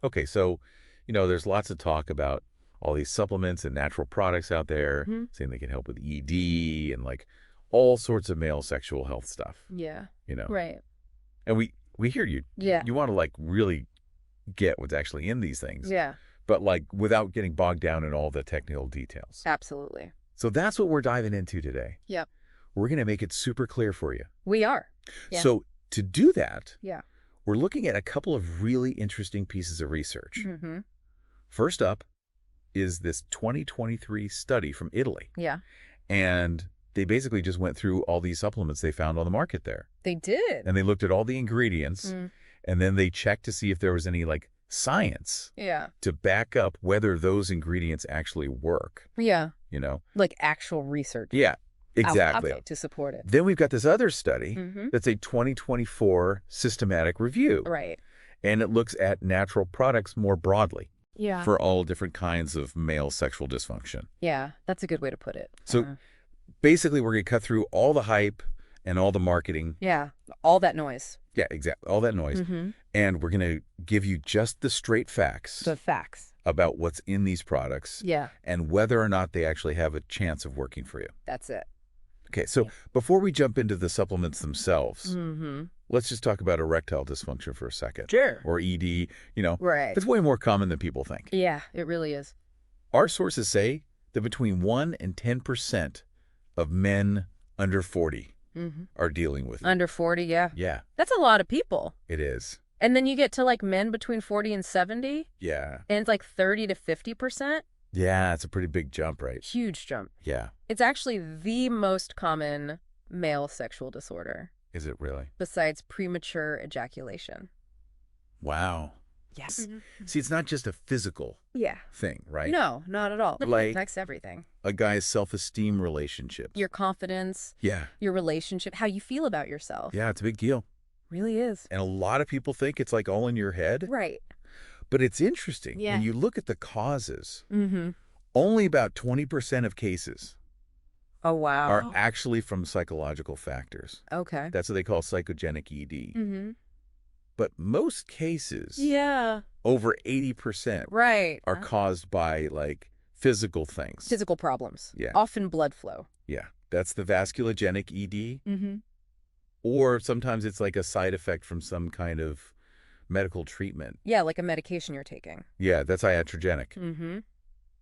Okay, so, there's lots of talk about all these supplements and natural products out there Hmm. saying they can help with ED and like all sorts of male sexual health stuff, Yeah. you know. Right. And we hear you. Yeah. You want to like really get what's actually in these things, Yeah. but like without getting bogged down in all the technical details. Absolutely. So that's what we're diving into today. Yep. We're going to make it super clear for you. We are. Yeah. So to do that, Yeah. we're looking at a couple of really interesting pieces of research. Mm-hmm. First up is this 2023 study from Italy. Yeah. And they basically just went through all these supplements they found on the market there. They did. And they looked at all the ingredients, and then they checked to see if there was any like science Yeah. to back up whether those ingredients actually work, Yeah. Like actual research. Yeah, exactly. Okay, to support it. Then we've got this other study Mm-hmm. that's a 2024 systematic review. Right. And it looks at natural products more broadly. Yeah. For all different kinds of male sexual dysfunction. Yeah, that's a good way to put it. So basically, we're going to cut through all the hype and all the marketing. Yeah, all that noise. Yeah, exactly. All that noise. Mm-hmm. And we're going to give you just the straight facts The facts. about what's in these products Yeah, and whether or not they actually have a chance of working for you. that's it. Okay, so before we jump into the supplements themselves, Mm-hmm. let's just talk about erectile dysfunction for a second. Sure. Or ED, Right. It's way more common than people think. Yeah, it really is. Our sources say that between 1 and 10% of men under 40 are dealing with it. Under 40, yeah. Yeah, That's a lot of people. it is. And then you get to like men between 40 and 70, Yeah. and it's like 30 to 50%. Yeah, it's a pretty big jump, right? Huge jump. Yeah. It's actually the most common male sexual disorder, Is it really? besides premature ejaculation. Wow. Yes. See, it's not just a physical Yeah. thing, right? No, not at all. Like- It affects everything. A guy's self-esteem relationshiip. Your confidence, Yeah. your relationship, how you feel about yourself. Yeah, it's a big deal. Really is. And a lot of people think it's like all in your head. Right. But it's interesting. Yeah. When you look at the causes, Mm-hmm. only about 20% of cases Oh, wow. are actually from psychological factors. Okay. That's what they call psychogenic ED. Mm-hmm. But most cases, Yeah. over 80%, Right. are caused by like physical things. Physical problems. Yeah. Often blood flow. Yeah. That's the vasculogenic ED. Mm-hmm. Or sometimes it's like a side effect from some kind of medical treatment. Yeah, like a medication you're taking. Yeah, that's iatrogenic. Mm-hmm.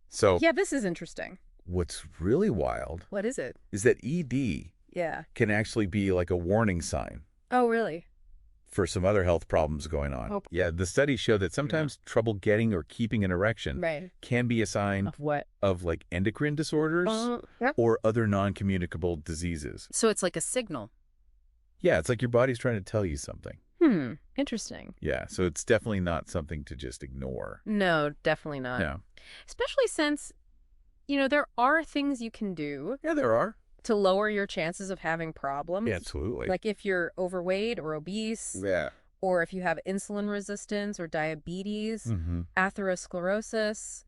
So Yeah, this is interesting. what's really wild What is it? is that ED Yeah. can actually be like a warning sign Oh, really? for some other health problems going on. Oh. Yeah, the studies show that sometimes trouble getting or keeping an erection Right. can be a sign Of what? of like endocrine disorders Yeah. or other non-communicable diseases. So it's like a signal. Yeah, it's like your body's trying to tell you something. Interesting. Yeah, so it's definitely not something to just ignore. No, definitely not. Yeah. Especially since, there are things you can do Yeah, there are. to lower your chances of having problems. Yeah, absolutely. Like if you're overweight or obese, Yeah. or if you have insulin resistance or diabetes, Mm-hmm. atherosclerosis,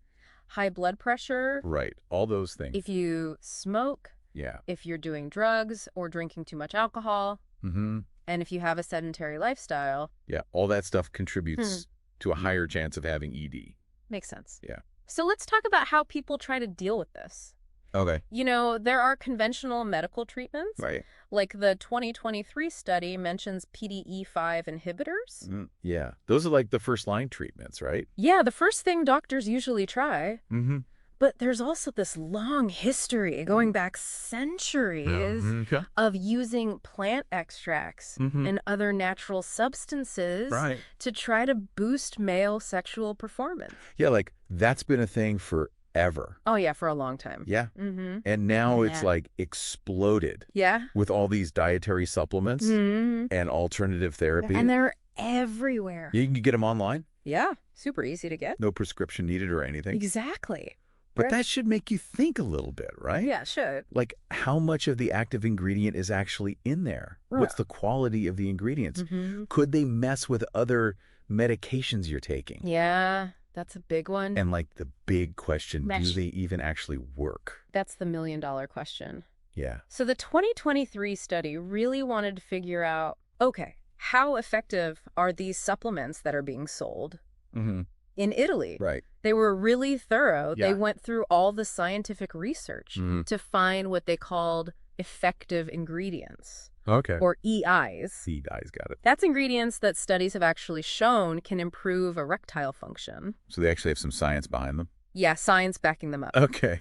high blood pressure, Right. All those things. if you smoke, Yeah. if you're doing drugs or drinking too much alcohol, Mm-hmm. and if you have a sedentary lifestyle. Yeah. All that stuff contributes to a higher chance of having ED. Makes sense. Yeah. So let's talk about how people try to deal with this. Okay. There are conventional medical treatments. Right. Like the 2023 study mentions PDE5 inhibitors. Yeah. Those are like the first line treatments, right? Yeah, the first thing doctors usually try. Mm-hmm. But there's also this long history going back centuries of using plant extracts and other natural substances Right. to try to boost male sexual performance. Yeah, like that's been a thing forever. Oh, yeah, for a long time. Yeah. Mm-hmm. And now it's Yeah. like exploded Yeah. with all these dietary supplements Mm-hmm. and alternative therapy. And they're everywhere. You can get them online. Yeah, super easy to get. No prescription needed or anything. Exactly. But that should make you think a little bit, right? Yeah, should. Like how much of the active ingredient is actually in there? What's the quality of the ingredients? Mm-hmm. Could they mess with other medications you're taking? Yeah, that's a big one. And like the big question, do they even actually work? That's the million-dollar question. Yeah. So the 2023 study really wanted to figure out, okay, how effective are these supplements that are being sold? Mm-hmm. in Italy. Right. They were really thorough. Yeah. They went through all the scientific research to find what they called effective ingredients, Okay. or EIs. Seed eyes, got it. That's ingredients that studies have actually shown can improve erectile function. So they actually have some science behind them? Yeah, science backing them up. Okay.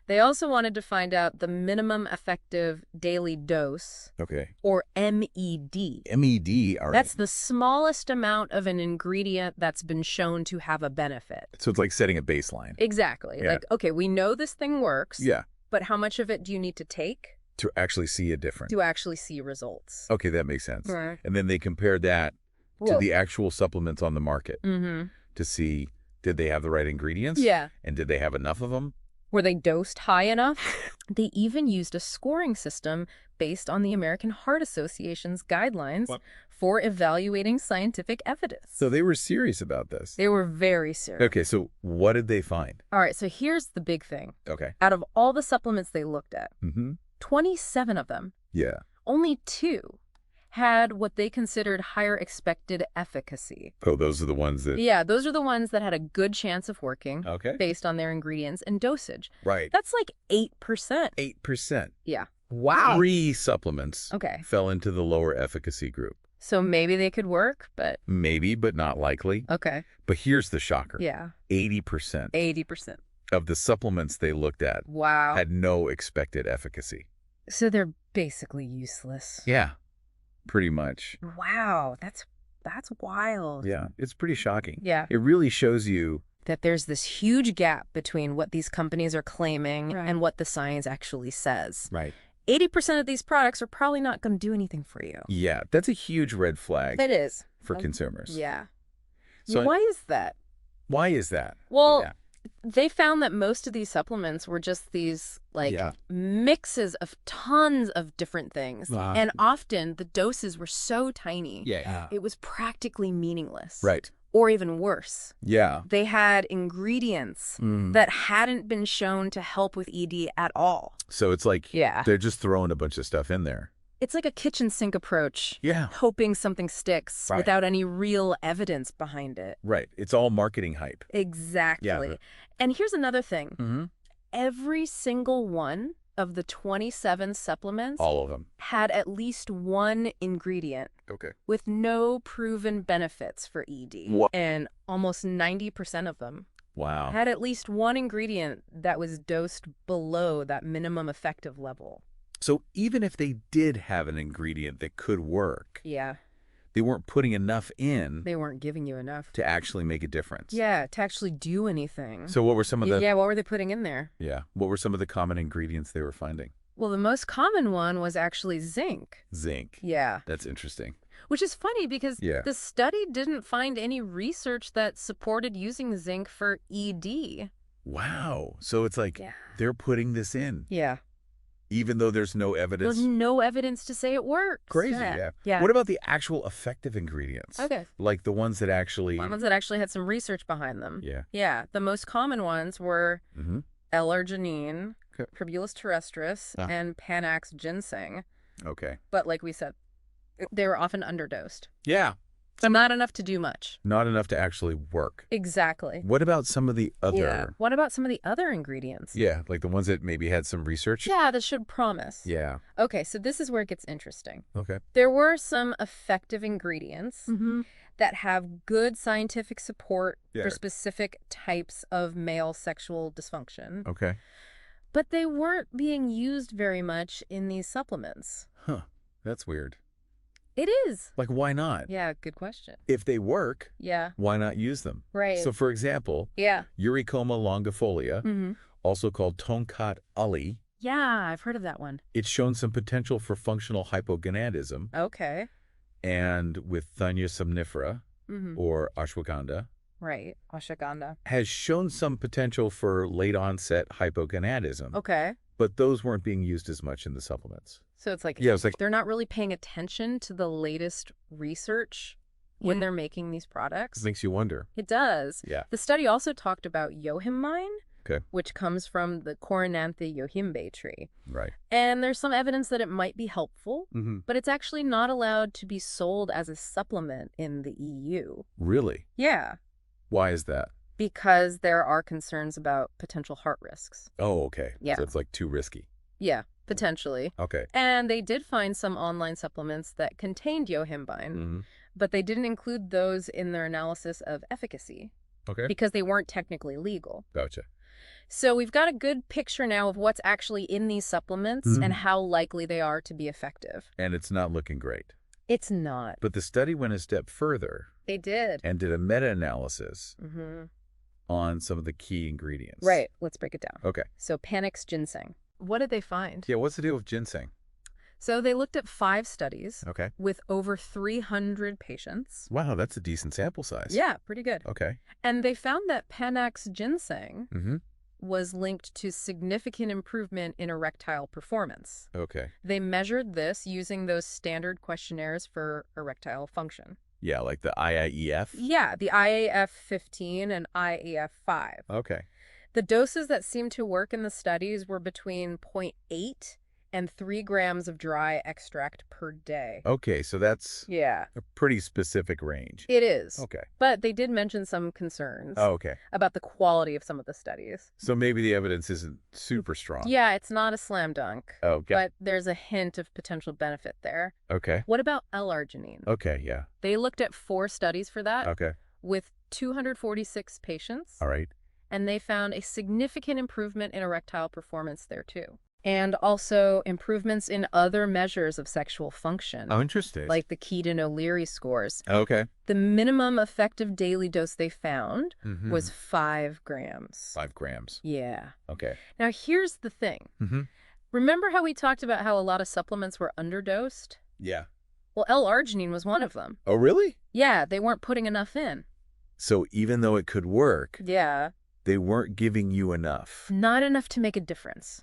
They also wanted to find out the minimum effective daily dose, Okay. or MED. MED, all right. That's the smallest amount of an ingredient that's been shown to have a benefit. So it's like setting a baseline. Exactly. Yeah. Like, okay, we know this thing works. Yeah. But how much of it do you need to take To actually see a difference. to actually see results? Okay, that makes sense. Right. And then they compared that to the actual supplements on the market to see, did they have the right ingredients? Yeah. And did they have enough of them? Were they dosed high enough? They even used a scoring system based on the American Heart Association's guidelines for evaluating scientific evidence. So they were serious about this. They were very serious. Okay, so what did they find? All right, so here's the big thing. Okay. Out of all the supplements they looked at, 27 of them, Yeah. only 2 had what they considered higher expected efficacy. Oh, those are the ones that... Yeah, those are the ones that had a good chance of working Okay. based on their ingredients and dosage. Right. That's like 8%. 8%. Yeah. Wow. 3 supplements Okay. fell into the lower efficacy group. So maybe they could work, but... Maybe, but not likely. Okay. But here's the shocker. Yeah. 80% 80%. of the supplements they looked at Wow. had no expected efficacy. So they're basically useless. Yeah, pretty much. Wow. That's wild. Yeah, it's pretty shocking. Yeah. It really shows you... That there's this huge gap between what these companies are claiming and what the science actually says. Right. 80% of these products are probably not going to do anything for you. Yeah, that's a huge red flag It is. for consumers. Yeah. So Why is that? why is that? Well, Yeah. they found that most of these supplements were just these, mixes of tons of different things. And often the doses were so tiny, Yeah. it was practically meaningless. Right. Or even worse. Yeah. They had ingredients that hadn't been shown to help with ED at all. So it's like Yeah. they're just throwing a bunch of stuff in there. It's like a kitchen sink approach. Yeah. Hoping something sticks Right. without any real evidence behind it. Right. It's all marketing hype. Exactly. Yeah. And here's another thing. Every single one of the 27 supplements All of them. had at least one ingredient Okay. with no proven benefits for ED. What? And almost 90% of them Wow. had at least one ingredient that was dosed below that minimum effective level. So even if they did have an ingredient that could work, Yeah. they weren't putting enough in They weren't giving you enough. to actually make a difference. Yeah, to actually do anything. So what were some of the... Yeah, what were they putting in there? Yeah. What were some of the common ingredients they were finding? Well, the most common one was actually zinc. Zinc. Yeah. That's interesting. Which is funny because Yeah. the study didn't find any research that supported using zinc for ED. Wow. So it's like Yeah. they're putting this in, Yeah. even though there's no evidence. There's no evidence to say it works. Crazy, yeah. Yeah. What about the actual effective ingredients? Okay. Like the ones that actually... Ones that actually had some research behind them. Yeah. Yeah. The most common ones were L-arginine, Okay. Primulus terrestris, and Panax ginseng. Okay. But like we said, they were often underdosed. Yeah. So not enough to do much. Not enough to actually work. Exactly. What about some of the other... Yeah. What about some of the other ingredients? Yeah, like the ones that maybe had some research? Yeah, this should promise. Yeah. Okay, so this is where it gets interesting. Okay. There were some effective ingredients that have good scientific support for specific types of male sexual dysfunction, Okay. but they weren't being used very much in these supplements. Huh. That's weird. It is. Like, why not? Yeah, good question. If they work, Yeah, why not use them? right. So, for example, Yeah. Uricoma longifolia, also called Tonkat Ali, Yeah, I've heard of that one. it's shown some potential for functional hypogonadism, Okay. and with Thunia somnifera, or ashwagandha, Right. Ashwagandha. has shown some potential for late-onset hypogonadism, Okay. but those weren't being used as much in the supplements. So it's like, Yeah, it's like... they're not really paying attention to the latest research when they're making these products. Makes you wonder. It does. Yeah. The study also talked about yohimbine, Okay. which comes from the Coronanthe yohimbe tree. Right. And there's some evidence that it might be helpful, Mm-hmm. but it's actually not allowed to be sold as a supplement in the EU. Really? Yeah. Why is that? Because there are concerns about potential heart risks. Oh, okay. Yeah. So it's like too risky. Yeah, potentially. Okay. And they did find some online supplements that contained yohimbine, but they didn't include those in their analysis of efficacy Okay. because they weren't technically legal. Gotcha. So we've got a good picture now of what's actually in these supplements and how likely they are to be effective. And it's not looking great. It's not. But the study went a step further. They did. And did a meta-analysis on some of the key ingredients. Right. Let's break it down. Okay. So Panax ginseng. What did they find? Yeah, what's the deal with ginseng? So they looked at 5 studies Okay. with over 300 patients. Wow, that's a decent sample size. Yeah, pretty good. Okay. And they found that Panax ginseng was linked to significant improvement in erectile performance. Okay. They measured this using those standard questionnaires for erectile function. Yeah, like the IIEF? Yeah, the IAF-15 and IAF-5. Okay. The doses that seemed to work in the studies were between 0.8 and 3 grams of dry extract per day. Okay, so that's Yeah. a pretty specific range. It is. Okay. But they did mention some concerns Oh, okay. about the quality of some of the studies. So maybe the evidence isn't super strong. Yeah, it's not a slam dunk. Okay. But there's a hint of potential benefit there. Okay. What about L-arginine? Okay, yeah. They looked at 4 studies for that Okay. with 246 patients. All right. And they found a significant improvement in erectile performance there, too. And also improvements in other measures of sexual function. Oh, interesting. Like the Keaton-O'Leary scores. Okay. The minimum effective daily dose they found was 5 grams. 5 grams. Yeah. Okay. Now, here's the thing. Remember how we talked about how a lot of supplements were underdosed? Yeah. Well, L-arginine was one of them. Oh, really? Yeah, they weren't putting enough in. So even though it could work, Yeah. they weren't giving you enough. Not enough to make a difference.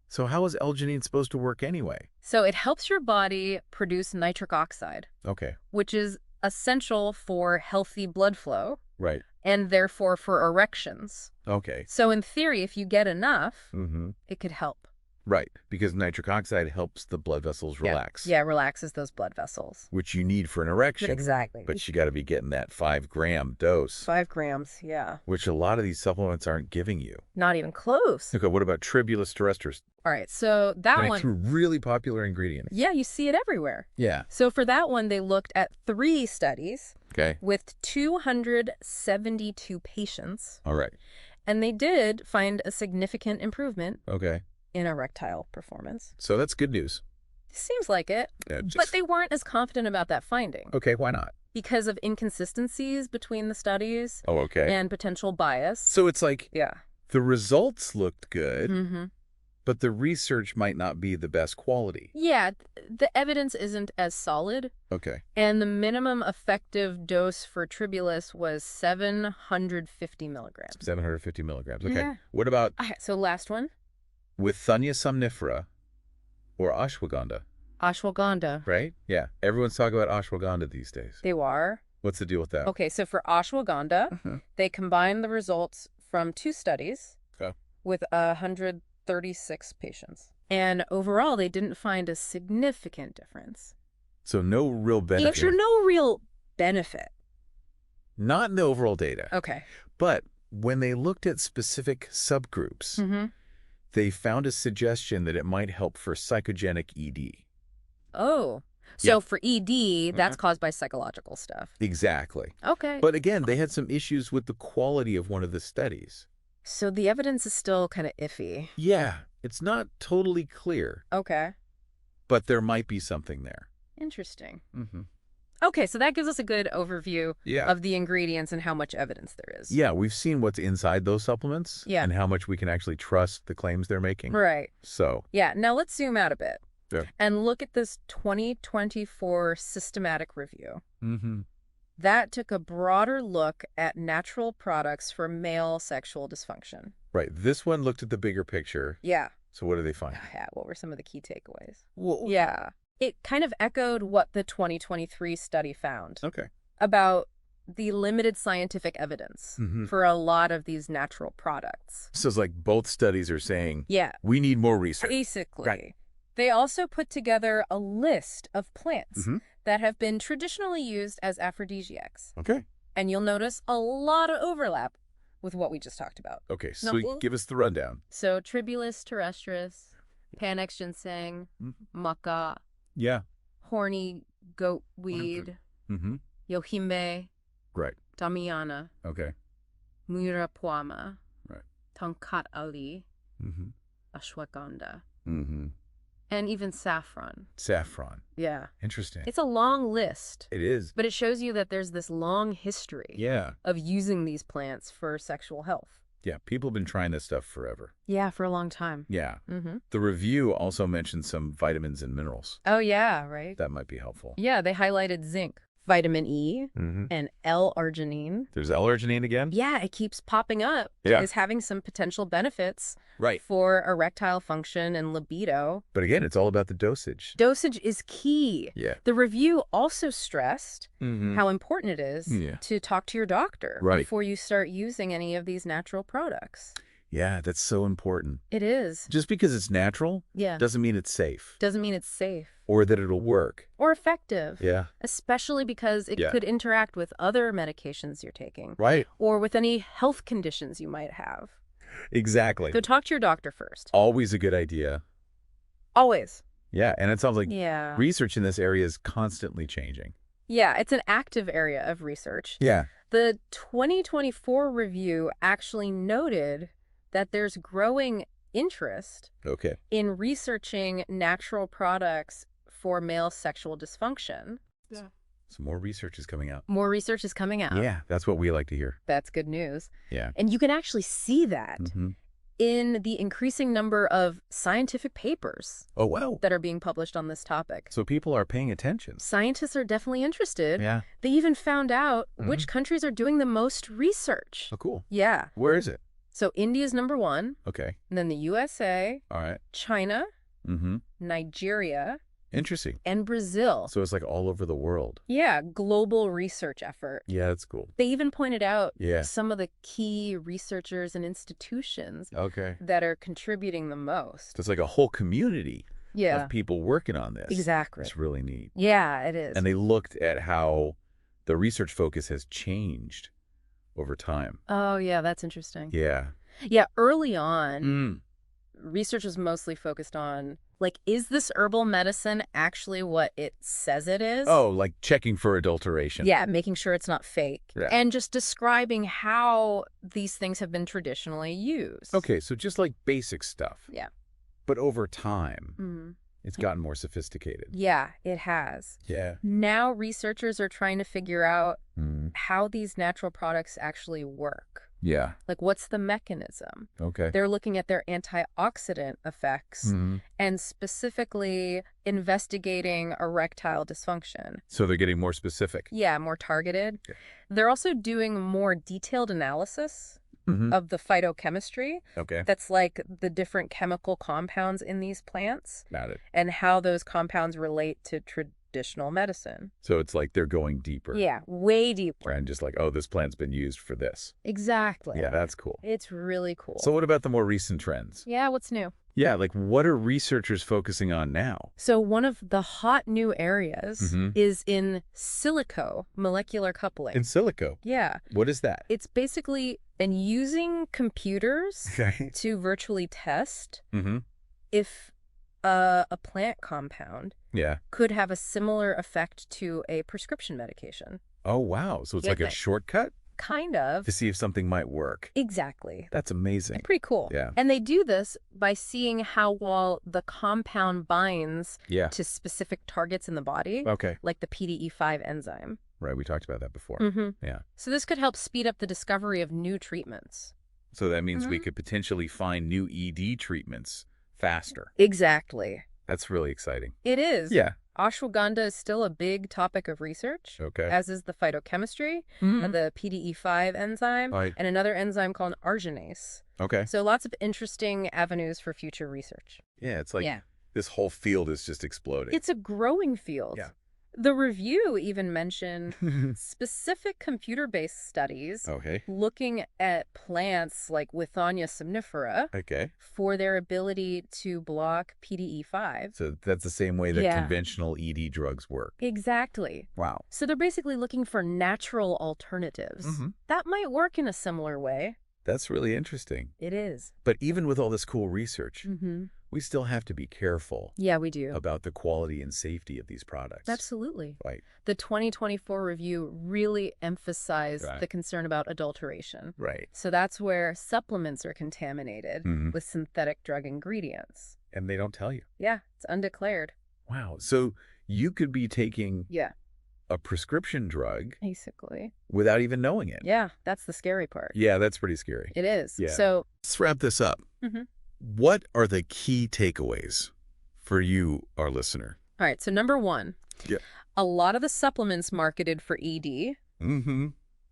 So how is L-arginine supposed to work anyway? So it helps your body produce nitric oxide, Okay. which is essential for healthy blood flow Right. and therefore for erections. Okay. So in theory, if you get enough, it could help. Right. Because nitric oxide helps the blood vessels relax. Yeah, relaxes those blood vessels. Which you need for an erection. Exactly. But you got to be getting that 5-gram dose. 5 grams, yeah. Which a lot of these supplements aren't giving you. Not even close. Okay, what about Tribulus terrestris? All right, so that That's a really popular ingredient. Yeah, you see it everywhere. Yeah. So for that one, they looked at 3 studies. Okay. With 272 patients. All right. And they did find a significant improvement Okay. in erectile performance. So that's good news. Seems like it. But they weren't as confident about that finding. Okay, why not? Because of inconsistencies between the studies. Oh, okay. And potential bias. So it's like Yeah. the results looked good, but the research might not be the best quality. Yeah, the evidence isn't as solid. Okay. And the minimum effective dose for Tribulus was 750 milligrams. 750 milligrams. Okay. Yeah. What about Okay, so last one. with Thunia somnifera or ashwagandha? Ashwagandha. Right? Yeah. Everyone's talking about ashwagandha these days. They are. What's the deal with that? Okay, so for ashwagandha, they combined the results from 2 studies with 136 patients. And overall, they didn't find a significant difference. So no real benefit. There's no real benefit. Not in the overall data. Okay. But when they looked at specific subgroups, they found a suggestion that it might help for psychogenic ED. Oh. So for ED, that's caused by psychological stuff. Exactly. Okay. But again, they had some issues with the quality of one of the studies. So the evidence is still kind of iffy. Yeah, it's not totally clear, Okay. but there might be something there. Interesting. Mm-hmm. Okay, so that gives us a good overview of the ingredients and how much evidence there is. Yeah, we've seen what's inside those supplements and how much we can actually trust the claims they're making. Right. So. Yeah, now let's zoom out a bit. Yeah. And look at this 2024 systematic review. Mm-hmm. That took a broader look at natural products for male sexual dysfunction. Right. This one looked at the bigger picture. Yeah. So what did they find? Yeah, what were some of the key takeaways? Well, yeah. It kind of echoed what the 2023 study found. Okay. About the limited scientific evidence for a lot of these natural products. So it's like both studies are saying, we need more research. Basically. Right. They also put together a list of plants that have been traditionally used as aphrodisiacs. Okay. And you'll notice a lot of overlap with what we just talked about. Okay, so give us the rundown. So Tribulus terrestris, Panax ginseng, maca, horny goatweed, yohimbine, right, damiana, okay, muirapuama, right, tonkat ali, ashwagandha, and even saffron. Saffron. Yeah. Interesting. It's a long list. It is. But it shows you that there's this long history of using these plants for sexual health. Yeah, people have been trying this stuff forever. Yeah, for a long time. Yeah. The review also mentioned some vitamins and minerals. Oh, yeah, right. That might be helpful. Yeah, they highlighted zinc, vitamin E, and L-arginine. There's L-arginine again? Yeah, it keeps popping up as having some potential benefits for erectile function and libido. But again, it's all about the dosage. Dosage is key. Yeah. The review also stressed how important it is to talk to your doctor before you start using any of these natural products. Yeah, that's so important. It is. Just because it's natural doesn't mean it's safe. Doesn't mean it's safe. Or that it'll work. Or effective. Yeah. Especially because it could interact with other medications you're taking. Right. Or with any health conditions you might have. Exactly. So talk to your doctor first. Always a good idea. Always. Yeah, and it sounds like research in this area is constantly changing. Yeah, it's an active area of research. Yeah. The 2024 review actually noted that there's growing interest in researching natural products for male sexual dysfunction. Yeah. So more research is coming out. More research is coming out. Yeah, that's what we like to hear. That's good news. Yeah. And you can actually see that in the increasing number of scientific papers that are being published on this topic. So people are paying attention. Scientists are definitely interested. Yeah. They even found out which countries are doing the most research. Oh, cool. Yeah. Where is it? So India's number one. Okay. And then the USA. All right. China. Nigeria. Interesting. And Brazil. So it's like all over the world. Yeah, global research effort. Yeah, that's cool. They even pointed out some of the key researchers and institutions that are contributing the most. So it's like a whole community of people working on this. Exactly. It's really neat. Yeah, it is. And they looked at how the research focus has changed over time. Oh, yeah, that's interesting. Yeah. Yeah, early on, research was mostly focused on, like, is this herbal medicine actually what it says it is? Oh, like checking for adulteration. Yeah, making sure it's not fake. Yeah. And just describing how these things have been traditionally used. Okay, so just like basic stuff. Yeah. But over time, it's gotten more sophisticated. Yeah, it has. Yeah. Now researchers are trying to figure out how these natural products actually work. Yeah. Like, what's the mechanism? Okay. They're looking at their antioxidant effects and specifically investigating erectile dysfunction. So they're getting more specific. Yeah, more targeted. Okay. They're also doing more detailed analysis of the phytochemistry. Okay. That's like the different chemical compounds in these plants. Got it. And how those compounds relate to traditional medicine. So it's like they're going deeper. Yeah, way deeper. And just like, oh, this plant's been used for this. Exactly. Yeah, that's cool. It's really cool. So what about the more recent trends? Yeah, what's new? Yeah, like what are researchers focusing on now? So one of the hot new areas is in silico molecular coupling. In silico? Yeah. What is that? It's basically using computers to virtually test if a plant compound could have a similar effect to a prescription medication. Oh, wow. So it's like a shortcut? Kind of. To see if something might work. Exactly. That's amazing. Pretty cool. Yeah. And they do this by seeing how well the compound binds to specific targets in the body. Okay. Like the PDE5 enzyme. Right. We talked about that before. Yeah. So this could help speed up the discovery of new treatments. So that means we could potentially find new ED treatments faster. Exactly. That's really exciting. It is. Yeah. Ashwagandha is still a big topic of research, as is the phytochemistry, the PDE5 enzyme, and another enzyme called arginase. Okay. So lots of interesting avenues for future research. Yeah, it's like this whole field is just exploding. It's a growing field. Yeah. The review even mentioned specific computer-based studies looking at plants like Withania somnifera for their ability to block PDE5. So that's the same way that conventional ED drugs work. Exactly. Wow. So they're basically looking for natural alternatives. That might work in a similar way. That's really interesting. It is. But even with all this cool research, Mm-hmm. we still have to be careful Yeah, we do. about the quality and safety of these products. Absolutely. Right. The 2024 review really emphasized Right. the concern about adulteration. Right. So that's where supplements are contaminated with synthetic drug ingredients. And they don't tell you. Yeah, it's undeclared. Wow. So you could be taking Yeah, a prescription drug basically. without even knowing it. Yeah, that's the scary part. Yeah, that's pretty scary. It is. Yeah. So, Let's wrap this up. Mhm. What are the key takeaways for you, our listener? all right. So number one, Yeah. a lot of the supplements marketed for ED Mm-hmm.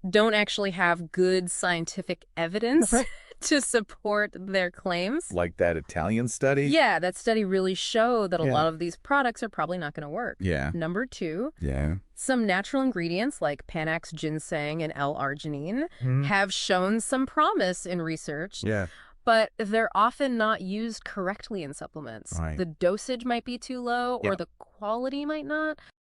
don't actually have good scientific evidence to support their claims. Like that Italian study? Yeah, that study really showed that a Yeah. lot of these products are probably not going to work. Yeah. Number two, Yeah. some natural ingredients like Panax ginseng and L-arginine Mhm. have shown some promise in research, Yeah. but they're often not used correctly in supplements. Right. The dosage might be too low or Yeah. the quality might not.